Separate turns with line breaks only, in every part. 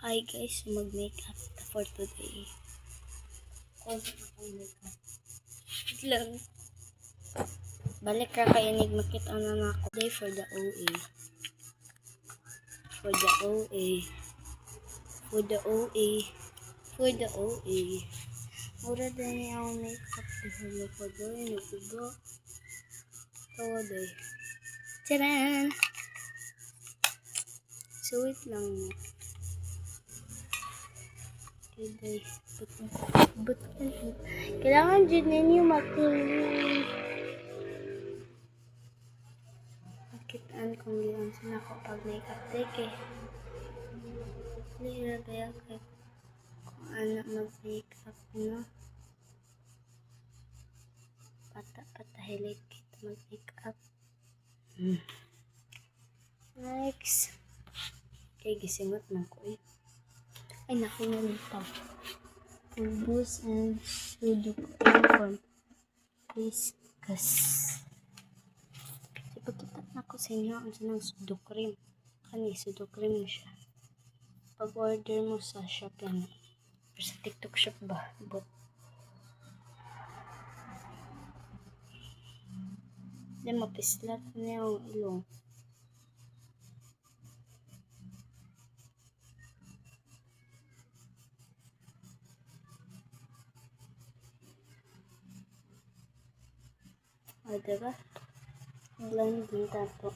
Hi guys, mag-makeup for today. Konti akong makeup. Wait lang. Balik ka kay inig makita na ako. Today for the OA. For the OA. For the OA. For the OA. Mura din niya ang makeup. Dahil ko doon. Nagpugo. Tawa doon. Tcharan! So wait lang. Okay, but kailangan dyan ninyo makitaan kung diyan sila ko pag makeup take hindi na kaya kung anak mag-makeup patahilig kita mag-makeup. Next okay, gisimot man ko ay naku nalitaw. Pulbus and Sudoku Whiskas. Ipagkita na ko sa inyo ang sanang Sudoku cream. Kani Sudoku cream mo siya. Pag-order mo sa shop yan. Pero sa TikTok shop ba? But hindi mapislat na yung ilong. O, diba? Blend din tato.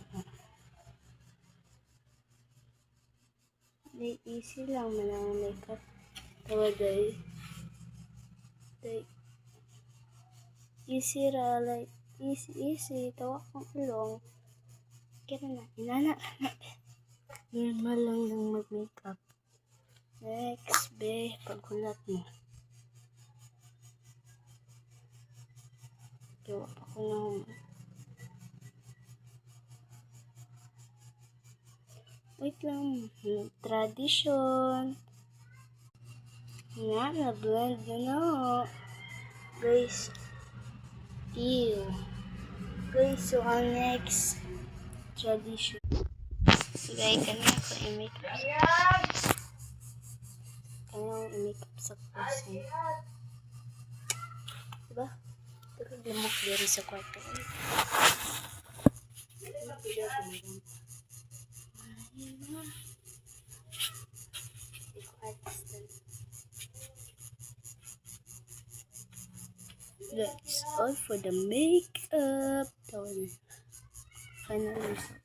Di easy lang man ang makeup. Tawa day. Easy ra, like, easy. Tawa kong ilong. Kira na, inana. Normal lang ng mag-makeup. Next, be, pagkulat mo. Tawa pa ko na wait lang. Tradition. Nga, na-blend na. Guys. Ew. Guys, so ang next tradition. So guys, kanina ko i-makeup. Kanina ko i-makeup sa person. Diba? Pero lamok diri sa kwarto. That's all for the makeup. Final result.